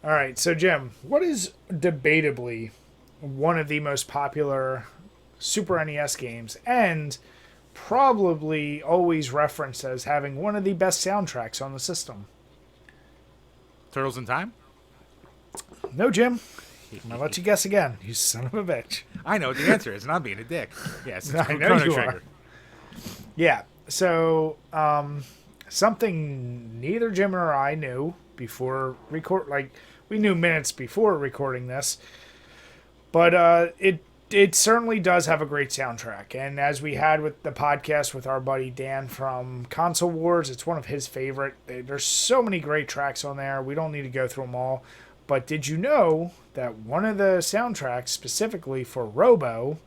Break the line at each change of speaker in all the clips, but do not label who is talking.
All right, so Jim, what is debatably one of the most popular Super NES games and probably always referenced as having one of the best soundtracks on the system?
Turtles in Time?
No, Jim. I'm going to let you guess again, you son of a bitch.
I know what the answer is, and I'm being a dick. Yes, it's
I know
Chrono
you
Trigger.
are. Yeah, so something neither Jim or I knew before we knew minutes before recording this, but it certainly does have a great soundtrack. And as we had with the podcast with our buddy Dan from Console Wars, it's one of his favorite. There's so many great tracks on there. We don't need to go through them all. But did you know that one of the soundtracks specifically for Robo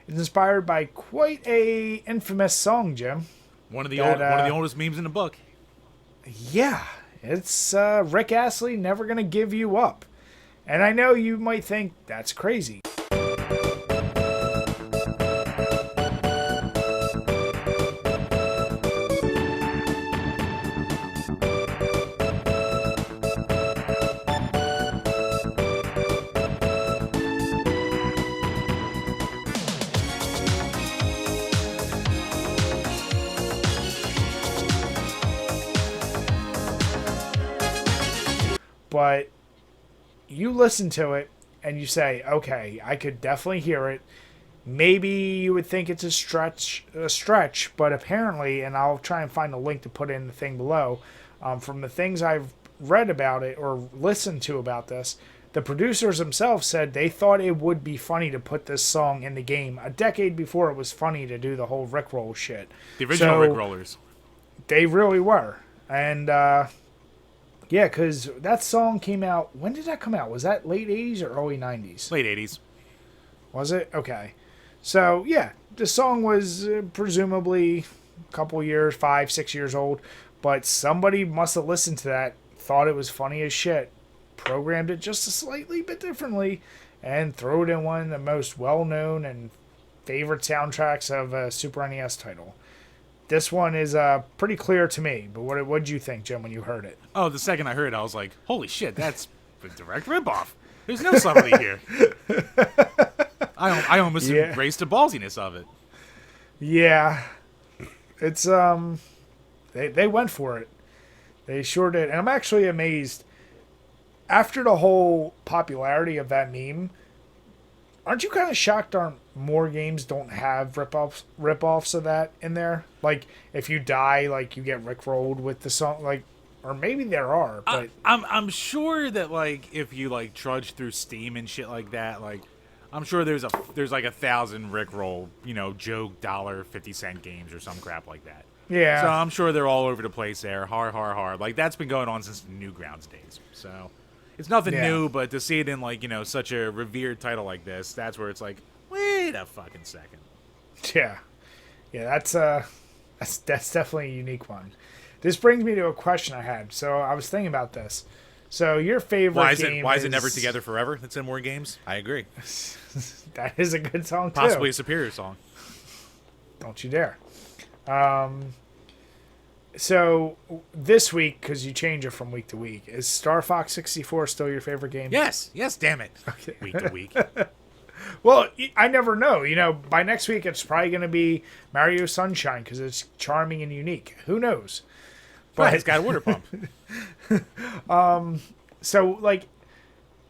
is inspired by quite a infamous song, Jim?
One of the oldest memes in the book.
Yeah, it's Rick Astley, Never Gonna Give You Up. And I know you might think that's crazy. But you listen to it and you say, okay, I could definitely hear it. Maybe you would think it's a stretch, but apparently, and I'll try and find a link to put in the thing below. From the things I've read about it or listened to about this, the producers themselves said they thought it would be funny to put this song in the game a decade before it was funny to do the whole Rickroll shit.
The original Rick Rollers.
They really were, and yeah, because that song came out. When did that come out? Was that late 80s or early 90s?
Late 80s.
Was it? Okay. So, yeah, the song was presumably a couple years, 5, 6 years old. But somebody must have listened to that, thought it was funny as shit, programmed it just a slightly bit differently, and threw it in one of the most well-known and favorite soundtracks of a Super NES title. This one is pretty clear to me, but what did you think, Jim, when you heard it?
Oh, the second I heard it, I was like, holy shit, that's a direct ripoff. There's no subtlety here. I almost embraced the ballsiness of it.
Yeah. It's, they went for it. They sure did. And I'm actually amazed. After the whole popularity of that meme, aren't you kind of shocked more games don't have rip-offs of that in there? Like, if you die, like, you get rickrolled with the song, like, or maybe there are, but...
I'm sure that, like, if you, like, trudge through Steam and shit like that, like, I'm sure there's like 1,000 rickroll, joke $1.50 games or some crap like that.
Yeah.
So I'm sure they're all over the place there. Hard. Like, that's been going on since the Newgrounds days. So it's nothing new, but to see it in, like, such a revered title like this, that's where it's like, wait a fucking second.
Yeah. Yeah, that's definitely a unique one. This brings me to a question I had. So I was thinking about this. So your favorite game
Why is it Never Together Forever that's in more games? I agree.
That is a good song, too.
Possibly a superior song.
Don't you dare. So this week, because you change it from week to week, is Star Fox 64 still your favorite game?
Yes, damn it. Okay. Week to week.
Well, I never know. By next week, it's probably going to be Mario Sunshine because it's charming and unique. Who knows?
But it's got a water pump.
So, like,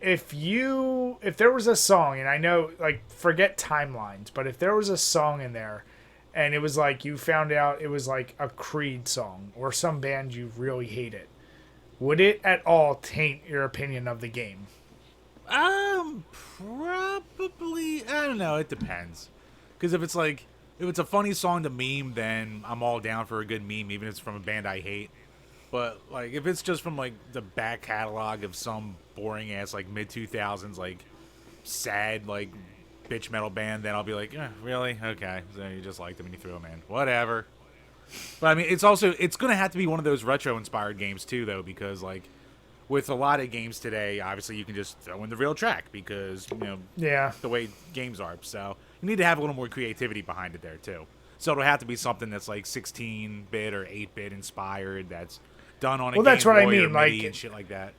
if there was a song, and I know, like, forget timelines, but if there was a song in there and it was like you found out it was like a Creed song or some band you really hated, would it at all taint your opinion of the game?
Probably. I don't know. It depends. Because if it's a funny song to meme, then I'm all down for a good meme, even if it's from a band I hate. But, like, if it's just from, like, the back catalog of some boring-ass, like, mid-2000s, like, sad, like, bitch metal band, then I'll be like, really? Okay. So you just liked them and you threw them in. Whatever. But, I mean, it's going to have to be one of those retro-inspired games, too, though, because, like, with a lot of games today, obviously you can just throw in the real track because, the way games are. So you need to have a little more creativity behind it there, too. So it'll have to be something that's, like, 16-bit or 8-bit inspired that's done on a Game
that's what
Boy
I mean,
or MIDI
like,
and shit like that.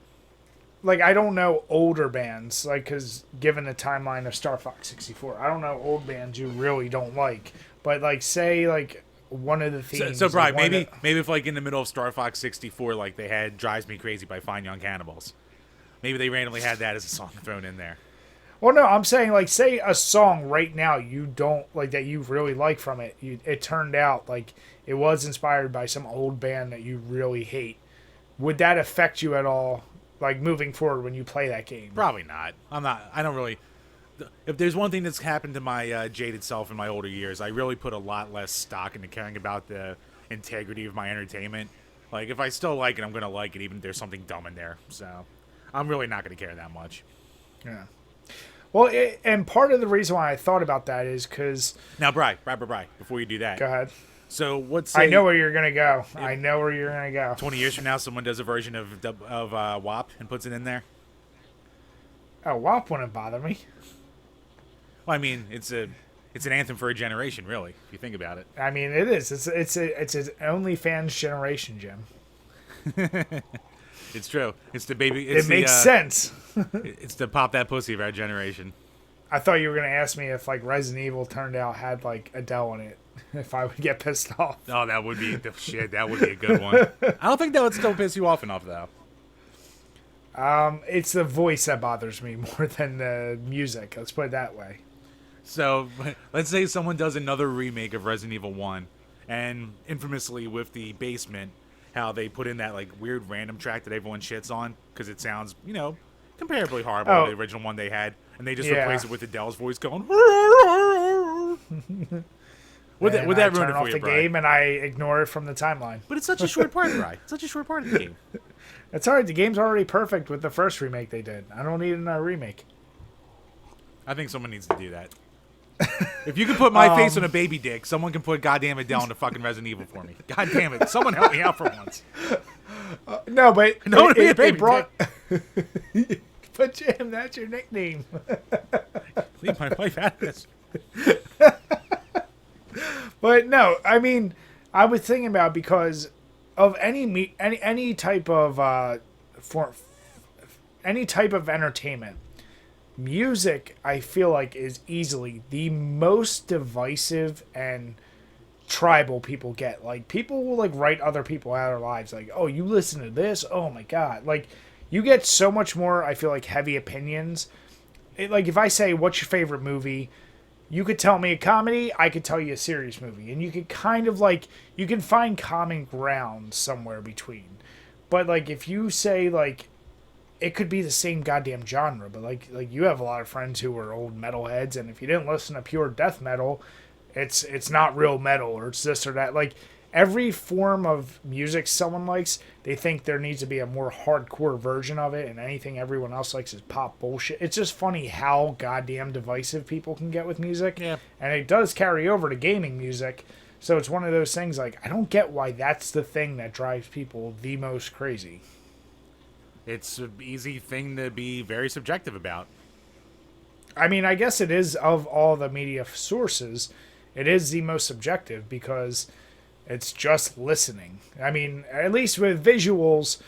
like I don't know older bands, like, because given the timeline of Star Fox 64, I don't know old bands you really don't like. But like, say like one of the themes.
So Brian,
like
maybe if like in the middle of Star Fox 64, like they had "Drives Me Crazy" by Fine Young Cannibals, maybe they randomly had that as a song thrown in there.
Well, no, I'm saying like, say a song right now you don't like that you really like from it. It turned out like it was inspired by some old band that you really hate. Would that affect you at all, like moving forward when you play that game?
Probably not. I don't really. If there's one thing that's happened to my jaded self in my older years, I really put a lot less stock into caring about the integrity of my entertainment. Like, if I still like it, I'm going to like it, even if there's something dumb in there. So, I'm really not going to care that much.
Yeah. Well, and part of the reason why I thought about that is because...
Now, Bri, before you do that.
Go ahead.
So, what's...
I know where you're going to go. I know where you're going to go.
20 years from now, someone does a version of WAP and puts it in there?
Oh, WAP wouldn't bother me.
Well, I mean, it's an anthem for a generation, really, if you think about it.
I mean, it is. It's an OnlyFans generation, Jim.
It's true. It's the baby.
It makes sense.
It's the pop that pussy of our generation.
I thought you were going to ask me if like Resident Evil turned out had like Adele in it. If I would get pissed off.
Oh, that would be the shit. That would be a good one. I don't think that would still piss you off enough, though.
It's the voice that bothers me more than the music. Let's put it that way.
So, let's say someone does another remake of Resident Evil 1, and infamously with the basement, how they put in that like weird random track that everyone shits on because it sounds, comparably horrible to the original one they had, and they just replace it with Adele's voice going. Would that ruin it for you,
off the game and I ignore it from the timeline.
But it's such a short part, Brian. It's such a short part of the game.
It's alright. The game's already perfect with the first remake they did. I don't need another remake.
I think someone needs to do that. If you could put my face on a baby dick, someone can put goddamn Adele into fucking Resident Evil for me. God damn it. Someone help me out for once.
No, but
it
brought... But Jim, that's your nickname.
Leave my wife out of this.
But no, I mean, I was thinking about because of any type of any type of entertainment, music I feel like is easily the most divisive and tribal people get. Like people will like write other people out of their lives. Like, oh, you listen to this? Oh my god! Like you get so much more. I feel like heavy opinions. Like if I say, "What's your favorite movie?" You could tell me a comedy, I could tell you a serious movie. And you could kind of like, you can find common ground somewhere between. But like, if you say like, it could be the same goddamn genre, but like you have a lot of friends who are old metalheads, and if you didn't listen to pure death metal, it's not real metal, or it's this or that. Like, every form of music someone likes, they think there needs to be a more hardcore version of it, and anything everyone else likes is pop bullshit. It's just funny how goddamn divisive people can get with music.
Yeah.
And it does carry over to gaming music. So it's one of those things like, I don't get why that's the thing that drives people the most crazy.
It's an easy thing to be very subjective about.
I mean, I guess it is, of all the media sources, it is the most subjective because it's just listening. I mean, at least with visuals,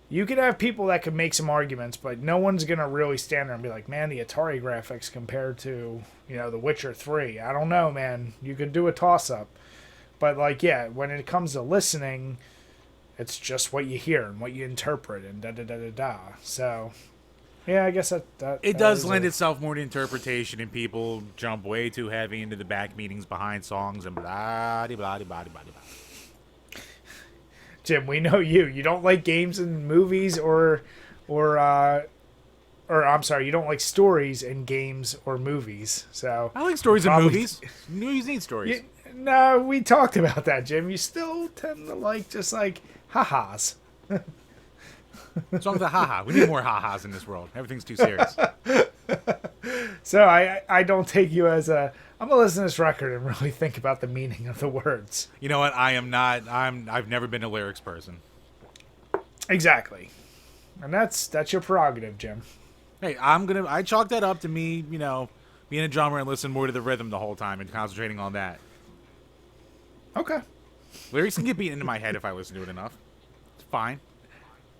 you could have people that could make some arguments, but no one's going to really stand there and be like, man, the Atari graphics compared to, The Witcher 3. I don't know, man. You could do a toss-up. But, like, yeah, when it comes to listening, it's just what you hear and what you interpret and da-da-da-da-da. So, yeah, I guess that
it does lend itself more to interpretation, and people jump way too heavy into the back meanings behind songs and blah-de-blah-de-blah-de-blah.
Jim, we know you. You don't like games and movies or I'm sorry, you don't like stories in games or movies. So
I like stories and movies. Movies need stories.
No, we talked about that, Jim. You still tend to like just like ha-has.
What's wrong with the ha-ha? We need more ha-has in this world. Everything's too serious.
So I don't take you as a... I'm going to listen to this record and really think about the meaning of the words.
You know what? I am not... I've never been a lyrics person.
Exactly. And that's your prerogative, Jim.
Hey, I chalk that up to me, being a drummer and listening more to the rhythm the whole time and concentrating on that.
Okay.
Lyrics can get beaten into my head if I listen to it enough. It's fine.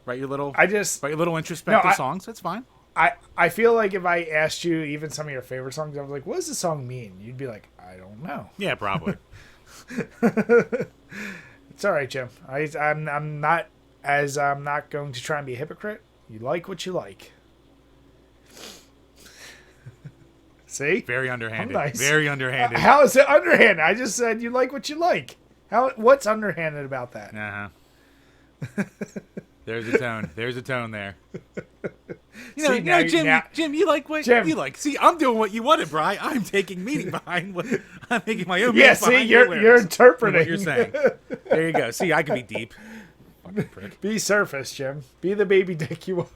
Write your little
I just
write your little introspective songs. That's fine.
I feel like if I asked you even some of your favorite songs, I was like, what does the song mean? You'd be like, I don't know.
Yeah, probably.
It's all right, Jim. I'm not going to try and be a hypocrite. You like what you like. See?
Very underhanded.
Nice.
Very underhanded.
How is it underhanded? I just said you like what you like. What's underhanded about that?
Uh-huh. There's a tone. There's a tone there. Jim, you like what you like. See, I'm doing what you wanted, Bri. I'm taking meaning behind what I'm making my own meaning behind
you're interpreting
what you're saying. There you go. See, I can be deep. Fucking prick.
Be surface, Jim. Be the baby dick you are.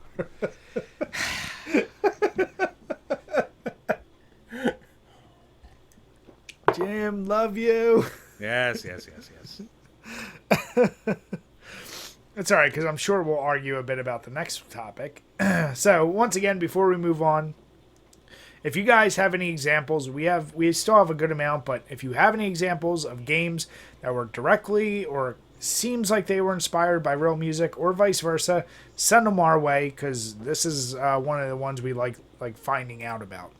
Jim, love you.
Yes.
It's all right, because I'm sure we'll argue a bit about the next topic. So, once again, before we move on, if you guys have any examples, we still have a good amount, but if you have any examples of games that were directly or seems like they were inspired by real music or vice versa, send them our way, because this is one of the ones we like finding out about.